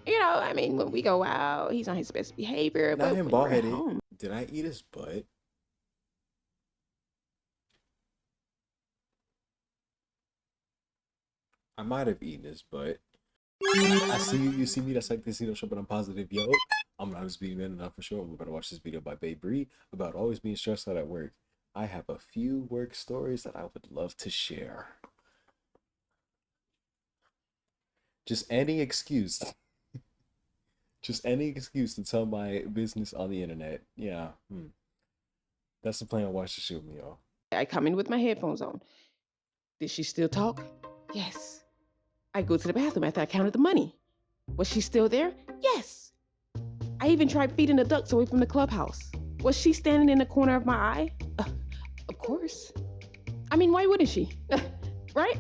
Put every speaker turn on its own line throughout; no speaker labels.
I mean, when we go out, he's on his best behavior.
Not
But
him
when we're
bald
at
headed.
home,
Did I eat his butt? I might have eaten his butt. I see you. You see me. That's like Casino Show, but I'm positive. Yo, I'm not just being in enough for sure. We're gonna watch this video by Baybri about always being stressed out at work. I have a few work stories that I would love to share. Just any excuse. Just any excuse to tell my business on the internet. Yeah. That's the plan. Watch the show with me, y'all.
I come in with my headphones on. Did she still talk? Yes. I go to the bathroom after I counted the money. Was she still there? Yes. I even tried feeding the ducks away from the clubhouse. Was she standing in the corner of my eye? Of course. I mean, why wouldn't she? Right?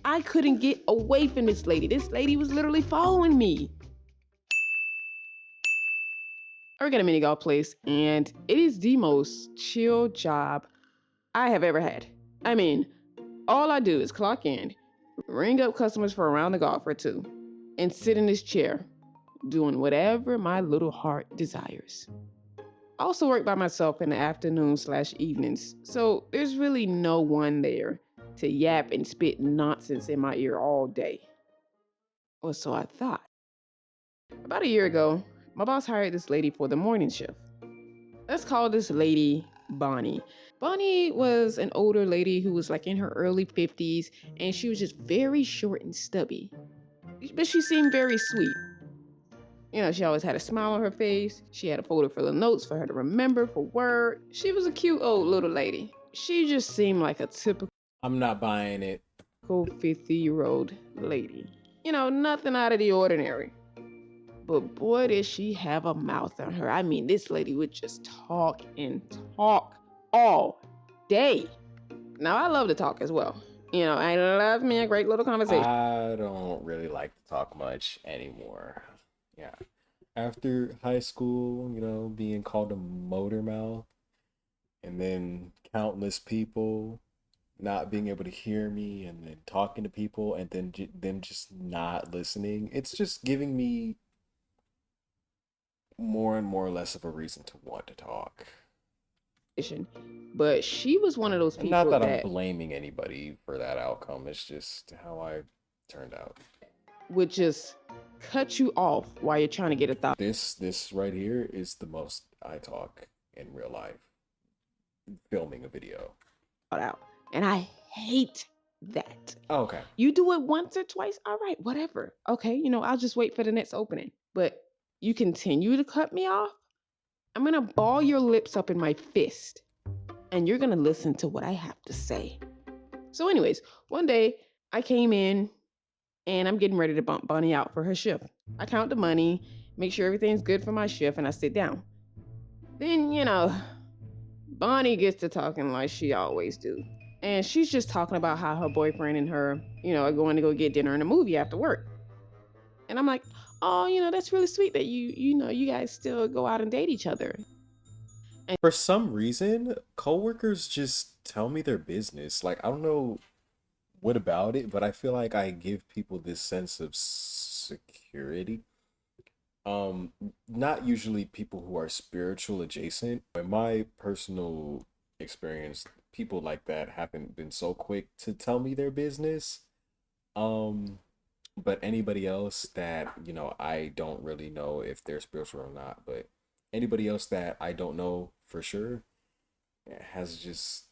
I couldn't get away from this lady. This lady was literally following me. I work at a mini golf place, and it is the most chill job I have ever had. I mean, all I do is clock in, ring up customers for a round of golf or two, and sit in this chair, doing whatever my little heart desires. I also work by myself in the afternoon/evenings, so there's really no one there to yap and spit nonsense in my ear all day. Or so I thought. About a year ago, my boss hired this lady for the morning shift. Let's call this lady Bonnie. Bonnie was an older lady who was like in her early 50s, and she was just very short and stubby. But she seemed very sweet. She always had a smile on her face. She had a folder full of notes for her to remember for work. She was a cute old little lady. She just seemed like a typical
I'm not buying it.
50-year-old lady. Nothing out of the ordinary. But boy, did she have a mouth on her. I mean, this lady would just talk and talk all day. Now, I love to talk as well. I love me a great little conversation.
I don't really like to talk much anymore. Yeah. After high school, being called a motor mouth, and then countless people not being able to hear me, and then talking to people, and then them just not listening. It's just giving me more and more less of a reason to want to talk.
But she was one of those
And not
people
that I'm
that
blaming anybody for that outcome. It's just how I turned out.
would just cut you off while you're trying to get a thought
This right here is the most I talk in real life. Filming a video.
out. And I hate that.
Oh, okay.
You do it once or twice, all right, whatever. Okay, I'll just wait for the next opening. But you continue to cut me off, I'm gonna ball your lips up in my fist, and you're gonna listen to what I have to say. So, anyways, one day I came in and I'm getting ready to bump Bonnie out for her shift. I count the money, make sure everything's good for my shift, and I sit down. Then, Bonnie gets to talking like she always do. And she's just talking about how her boyfriend and her, are going to go get dinner and a movie after work. And I'm like, oh, that's really sweet that you guys still go out and date each other. And
For some reason, coworkers just tell me their business. Like, I don't know what about it, but I feel like I give people this sense of security. Um, Not usually people who are spiritual adjacent. In my personal experience, people like that haven't been so quick to tell me their business. Um, but anybody else that, I don't really know if they're spiritual or not, but anybody else that I don't know for sure has just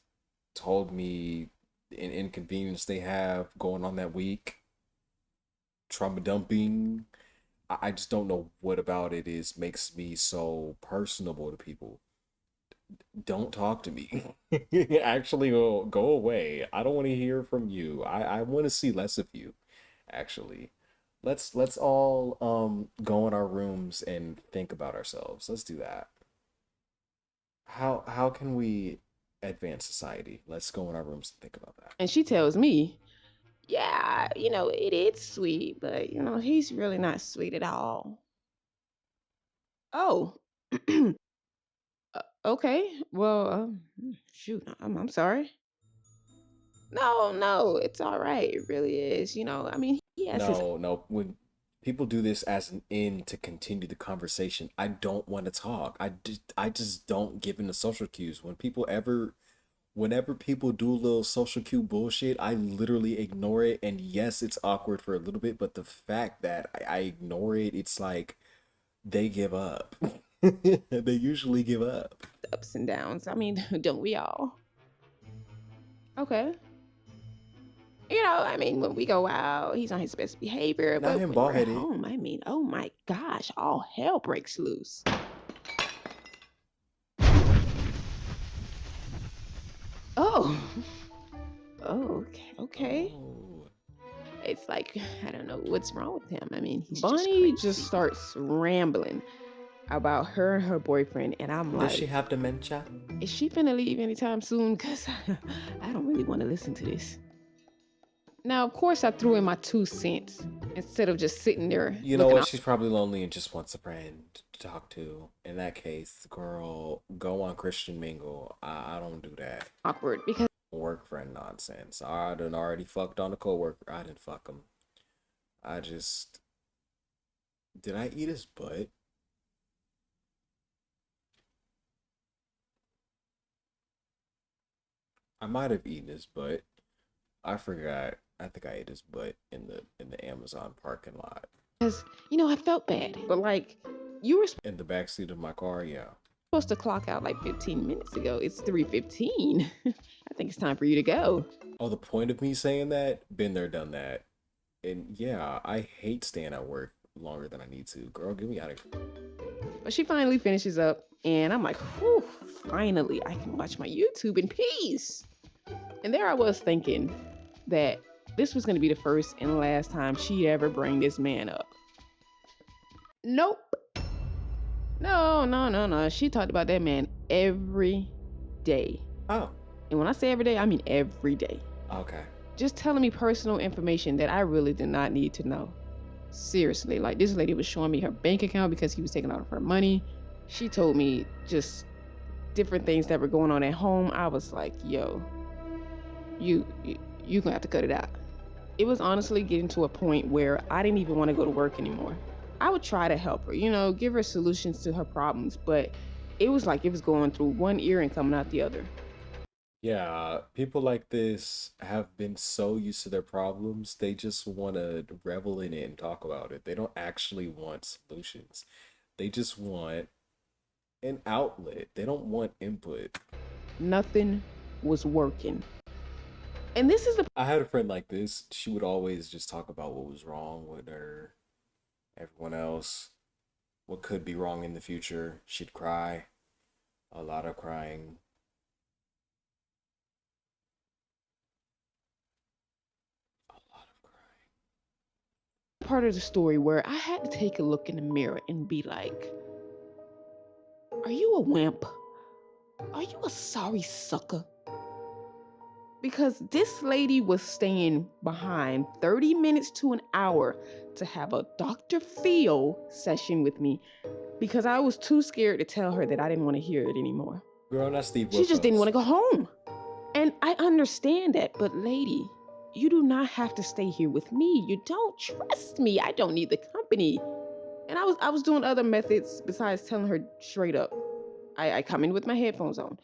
told me an inconvenience they have going on that week, trauma dumping. I just don't know what about it is makes me so personable to people. Don't talk to me. Actually, go away. I don't want to hear from you. I want to see less of you. Actually, let's all go in our rooms and think about ourselves. Let's do that. How can we advance society? Let's go in our rooms and think about that.
and she tells me, yeah, it is sweet, but he's really not sweet at all. Oh, okay. Well, shoot, I'm sorry. No, no, it's all right. It really is. I mean, he has his
No, no. When people do this as an end to continue the conversation. I don't want to talk. I just don't give in the social cues. Whenever people do little social cue bullshit, I literally ignore it. And yes, it's awkward for a little bit, but the fact that I ignore it, it's like they give up. They usually give up.
Ups and downs. I mean, don't we all? Okay. I mean, when we go out, he's on his best behavior.
Not
But
him
when we're
bald
at
headed.
home, I mean, oh my gosh, all hell breaks loose. Oh, oh, okay, okay.
Oh.
It's like, I don't know what's wrong with him. I mean, he's
Bonnie
just starts rambling about her and her boyfriend. And I'm
does she
like,
have dementia?
is she finna leave anytime soon? Because I don't really want to listen to this. Now, of course, I threw in my 2 cents instead of just sitting there
You know
looking
what? She's probably lonely and just wants a friend to talk to. In that case, girl, go on Christian Mingle. I don't do that.
awkward because
Work friend nonsense. I done already fucked on a coworker. I didn't fuck him. I just did I eat his butt? I might have eaten his butt. I forgot. I think I ate his butt in the Amazon parking lot.
I felt bad. But like, you were
In the backseat of my car, yeah.
supposed to clock out like 15 minutes ago. It's 3:15. I think it's time for you to go.
Oh, the point of me saying that? Been there, done that. And yeah, I hate staying at work longer than I need to. Girl, get me out of here.
But she finally finishes up, and I'm like, whew, finally, I can watch my YouTube in peace. And there I was thinking that this was going to be the first and last time she'd ever bring this man up. Nope. No, no, no, no. She talked about that man every day.
Oh,
And when I say every day, I mean every day.
okay.
Just telling me personal information that I really did not need to know. Seriously, like this lady was showing me her bank account because he was taking out of her money. She told me just different things that were going on at home. I was like, yo, you gonna have to cut it out. It was honestly getting to a point where I didn't even want to go to work anymore. I would try to help her, give her solutions to her problems, but it was like it was going through one ear and coming out the other.
Yeah, people like this have been so used to their problems, they just want to revel in it and talk about it. They don't actually want solutions. They just want an outlet. They don't want input.
Nothing was working. And this is the
I had a friend like this. She would always just talk about what was wrong with her, everyone else, what could be wrong in the future. She'd cry, a lot of crying. A lot of crying.
part of the story where I had to take a look in the mirror and be like, are you a wimp? Are you a sorry sucker? Because this lady was staying behind 30 minutes to an hour to have a Dr. Phil session with me because I was too scared to tell her that I didn't want to hear it anymore.
Girl, not Steve
She just didn't want to
Wilkos.
go home. And I understand that, but lady, you do not have to stay here with me. You don't trust me. I don't need the company. And I was doing other methods besides telling her straight up. I come in with my headphones on.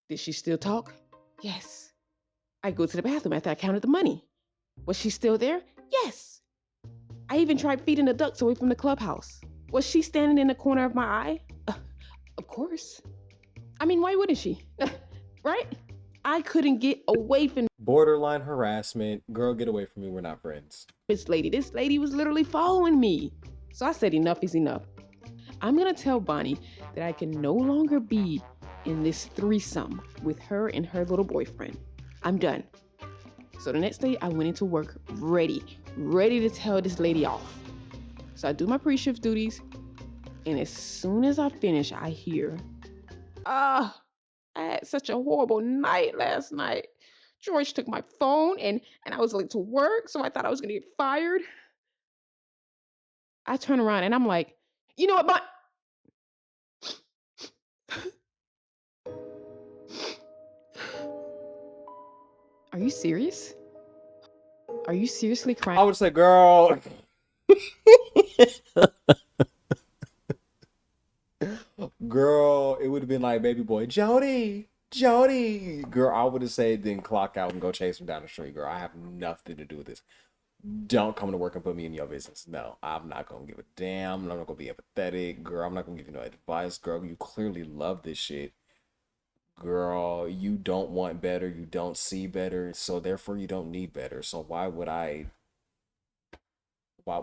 Did she still talk? Yes. I go to the bathroom after I counted the money. Was she still there? Yes. I even tried feeding the ducks away from the clubhouse. Was she standing in the corner of my eye? Of course. I mean, why wouldn't she? Right? I couldn't get away from
Borderline harassment. Girl, get away from me. We're not friends.
this lady. This lady was literally following me. So I said, enough is enough. I'm going to tell Bonnie that I can no longer be in this threesome with her and her little boyfriend. I'm done. So the next day, I went into work ready to tell this lady off. So I do my pre-shift duties, and as soon as I finish, I hear, I had such a horrible night last night. George took my phone, and I was late to work, so I thought I was gonna get fired. I turn around and I'm like, you know what, are you serious? Are you seriously crying?
I would say, girl. Girl, it would have been like baby boy, Jody, Jody. Girl, I would have said then clock out and go chase him down the street. Girl, I have nothing to do with this. Don't come to work and put me in your business. No, I'm not gonna give a damn. I'm not gonna be empathetic. Girl, I'm not gonna give you no advice. Girl, you clearly love this shit. Girl, you don't want better. You don't see better. So therefore you don't need better. So why would I why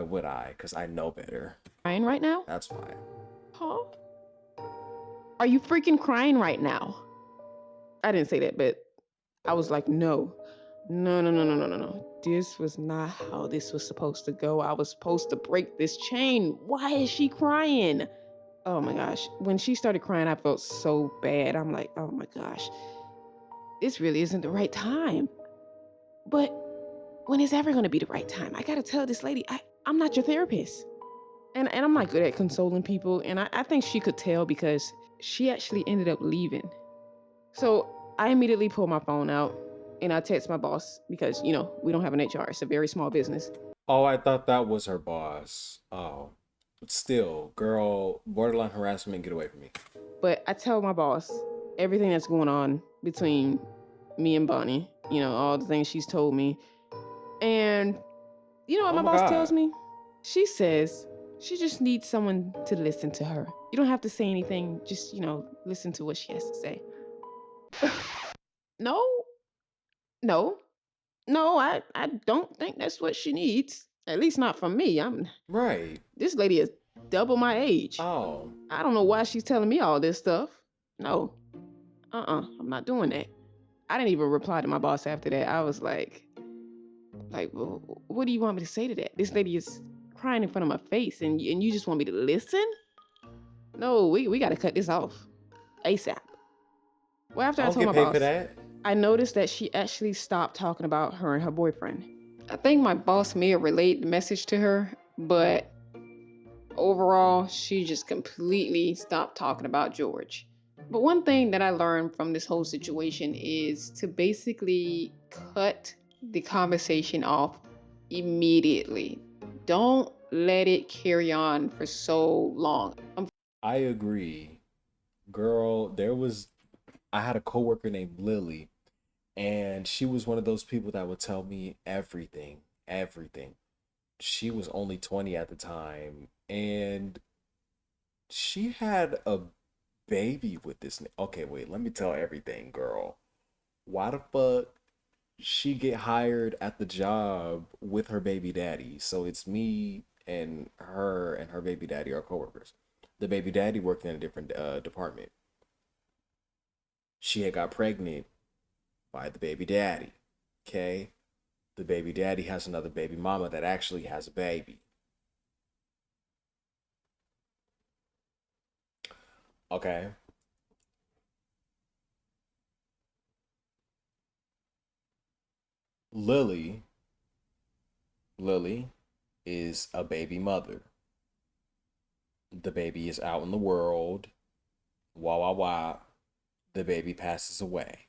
would I? Because I know better.
Crying right now?
That's why.
Huh? Are you freaking crying right now? I didn't say that, but I was like, no. No, no, no, no, no, no, no. This was not how this was supposed to go. I was supposed to break this chain. Why is she crying? Oh my gosh. When she started crying, I felt so bad. I'm like, oh my gosh, this really isn't the right time. But when is ever going to be the right time? I got to tell this lady, I'm not your therapist. And I'm not good at consoling people. And I think she could tell because she actually ended up leaving. So I immediately pulled my phone out and I text my boss because, we don't have an HR. It's a very small business.
Oh, I thought that was her boss. Oh. But still, girl, borderline harassment, get away from me.
But I tell my boss everything that's going on between me and Bonnie, all the things she's told me. And you know what
Oh
my
my
boss tells
god.
me? She says she just needs someone to listen to her. You don't have to say anything, just, listen to what she has to say. No, no, no, I don't think that's what she needs. At least not from me.
Right.
This lady is double my age.
Oh.
I don't know why she's telling me all this stuff. No, I'm not doing that. I didn't even reply to my boss after that. I was like, well, what do you want me to say to that? This lady is crying in front of my face, and you just want me to listen? No, we got to cut this off ASAP. Well, after
I
I
don't
told
get
my
paid for
boss,
that.
I noticed that she actually stopped talking about her and her boyfriend. I think my boss may have relayed the message to her, but overall, she just completely stopped talking about George. But one thing that I learned from this whole situation is to basically cut the conversation off immediately. Don't let it carry on for so long.
I agree. Girl, I had a coworker named Lily, and she was one of those people that would tell me everything, everything. She was only 20 at the time, and she had a baby with this. Okay, wait, let me tell everything, girl. Why the fuck she get hired at the job with her baby daddy? So it's me and her baby daddy are coworkers. The baby daddy worked in a different department. She had got pregnant by the baby daddy. Okay, the baby daddy has another baby mama that actually has a baby. Okay, Lily, Lily is a baby mother. The baby is out in the world. Wah wah wah. The baby passes away.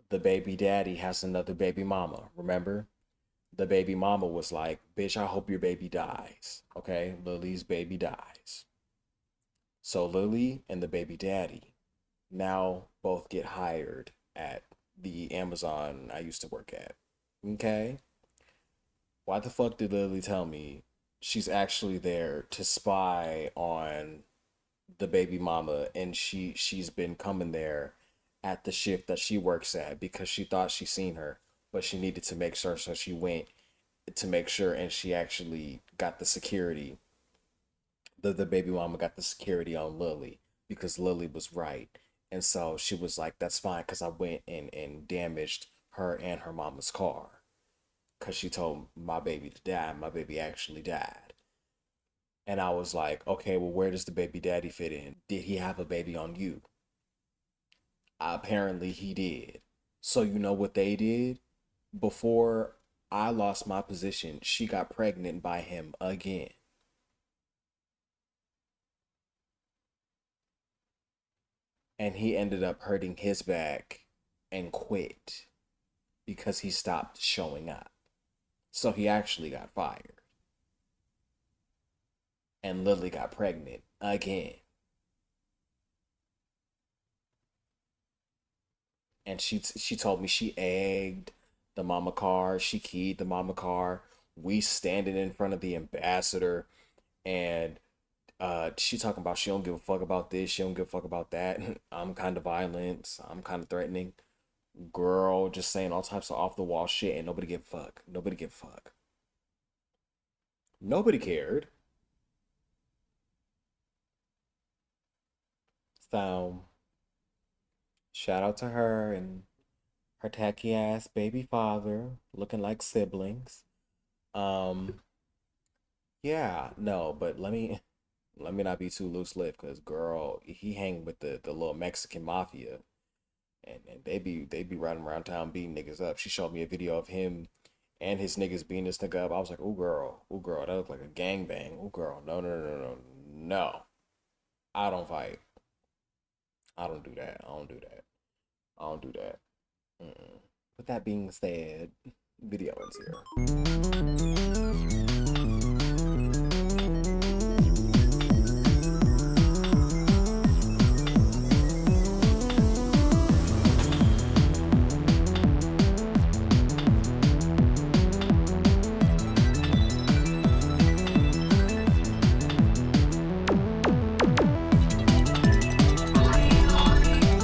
The baby daddy has another baby mama. Remember? The baby mama was like, bitch, I hope your baby dies. Okay? Lily's baby dies. So Lily and the baby daddy now both get hired at the Amazon I used to work at. Okay? Why the fuck did Lily tell me she's actually there to spy on the baby mama, and she's been coming there at the shift that she works at because she thought she seen her, but she needed to make sure, so she went to make sure, and she actually got the security. The baby mama got the security on Lily because Lily was right. And so she was like, that's fine because I went and damaged her and her mama's car because she told my baby to die. My baby actually died. And I was like, okay, well, where does the baby daddy fit in? Did he have a baby on you? Apparently he did. So you know what they did? Before I lost my position, she got pregnant by him again. And he ended up hurting his back and quit because he stopped showing up. So he actually got fired. And Lily got pregnant again. And she told me she egged the mama car, she keyed the mama car. We standing in front of the ambassador, and she talking about she don't give a fuck about this, she don't give a fuck about that. I'm kind of violent, I'm kind of threatening. Girl, just saying all types of off the wall shit, and nobody give a fuck. Nobody give a fuck. Nobody cared. So shout out to her and her tacky ass baby father, looking like siblings. Um, yeah, no, but let me not be too loose lipped, because girl, he hang with the little Mexican mafia, and they be running around town beating niggas up. She showed me a video of him and his niggas beating this nigga up. I was like, ooh girl, that looked like a gangbang. Ooh girl, no no no no no no. I don't fight. I don't do that. I don't do that. I don't do that. Mm-mm. With that being said, video ends here.